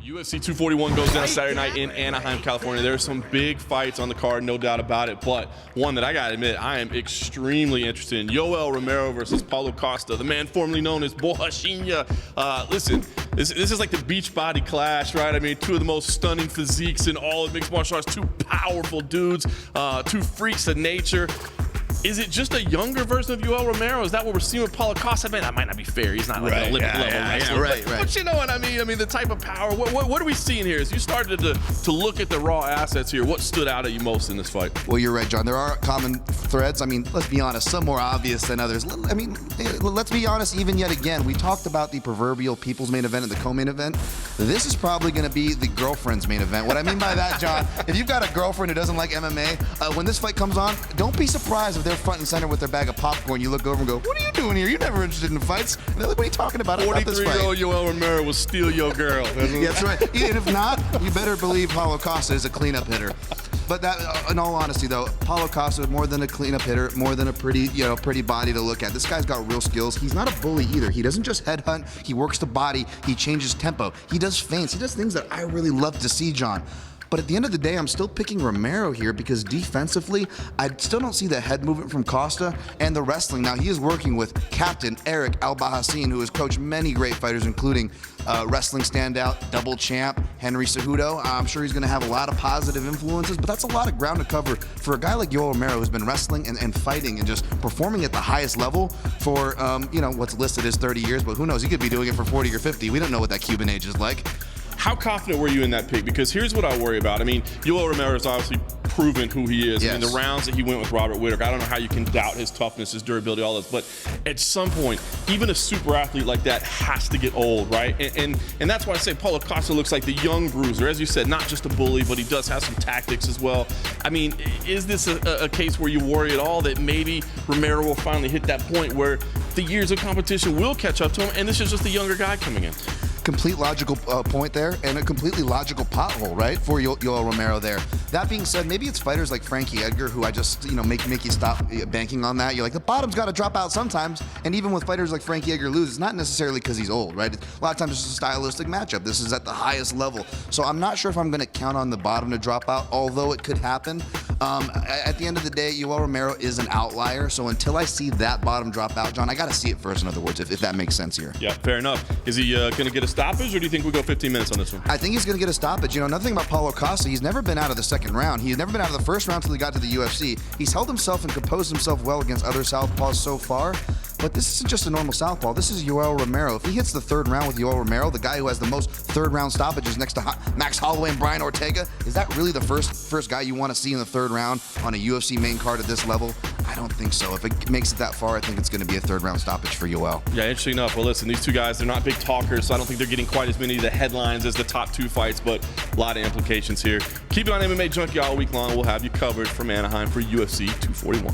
UFC 241 goes down Saturday night in Anaheim, California. There are some big fights on the card, no doubt about it. But one that I got to admit, I am extremely interested in. Yoel Romero versus Paulo Costa, the man formerly known as Borrachinha. Listen, this is like the beach body clash, right? I mean, two of the most stunning physiques in all of mixed martial arts, two powerful dudes, two freaks of nature. Is it just a younger version of Yoel Romero? Is that what we're seeing with Paulo Costa? Man, that might not be fair. He's not like an Olympic level wrestler. Right. But you know what I mean? I mean, the type of power. What are we seeing here? As you started to look at the raw assets here, what stood out at you most in this fight? Well, you're right, John. There are common threads. I mean, let's be honest, some more obvious than others. I mean, let's be honest, even yet again, we talked about the proverbial people's main event and the co-main event. This is probably going to be the girlfriend's main event. What I mean by that, John, if you've got a girlfriend who doesn't like MMA, when this fight comes on, don't be surprised if they're front and center with their bag of popcorn. You look over and go, what are you doing here? You're never interested in fights. And they're like, what are you talking about? 43-year-old Yoel Romero will steal your girl. That's right. And if not, you better believe Paulo Costa is a cleanup hitter. But that, in all honesty, though, Paulo Costa is more than a cleanup hitter, more than a pretty body to look at. This guy's got real skills. He's not a bully either. He doesn't just headhunt. He works the body. He changes tempo. He does feints. He does things that I really love to see, John. But at the end of the day, I'm still picking Romero here because defensively, I still don't see the head movement from Costa and the wrestling. Now, he is working with Captain Eric Albahassine, who has coached many great fighters, including wrestling standout, double champ, Henry Cejudo. I'm sure he's going to have a lot of positive influences, but that's a lot of ground to cover for a guy like Yoel Romero who's been wrestling and fighting and just performing at the highest level for, what's listed as 30 years, but who knows? He could be doing it for 40 or 50. We don't know what that Cuban age is like. How confident were you in that pick? Because here's what I worry about. I mean, Yoel Romero has obviously proven who he is. Yes. I mean, the rounds that he went with Robert Whittaker, I don't know how you can doubt his toughness, his durability, all this. But at some point, even a super athlete like that has to get old, right? And that's why I say Paulo Costa looks like the young bruiser. As you said, not just a bully, but he does have some tactics as well. I mean, is this a case where you worry at all that maybe Romero will finally hit that point where the years of competition will catch up to him, and this is just a younger guy coming in? Complete logical point there, and a completely logical pothole, right, for Yoel Romero there. That being said, maybe it's fighters like Frankie Edgar who I just, make you stop banking on that. You're like, the bottom's got to drop out sometimes, and even with fighters like Frankie Edgar lose, it's not necessarily because he's old, right? A lot of times it's a stylistic matchup. This is at the highest level. So I'm not sure if I'm going to count on the bottom to drop out, although it could happen. At the end of the day, Yoel Romero is an outlier, so until I see that bottom drop out, John, I got to see it first, in other words, if that makes sense here. Yeah, fair enough. Is he going to get a stoppage, or do you think we go 15 minutes on this one? I think he's going to get a stoppage. Another thing about Paulo Costa, he's never been out of the second round. He's never been out of the first round until he got to the UFC. He's held himself and composed himself well against other southpaws so far. But this isn't just a normal southpaw. This is Yoel Romero. If he hits the third round with Yoel Romero, the guy who has the most third-round stoppages next to Max Holloway and Brian Ortega, is that really the first guy you want to see in the third round on a UFC main card at this level? I don't think so. If it makes it that far, I think it's going to be a third-round stoppage for Yoel. Yeah, interesting enough. Well, listen, these two guys, they're not big talkers, so I don't think they're getting quite as many of the headlines as the top two fights, but a lot of implications here. Keep it on MMA Junkie all week long. We'll have you covered from Anaheim for UFC 241.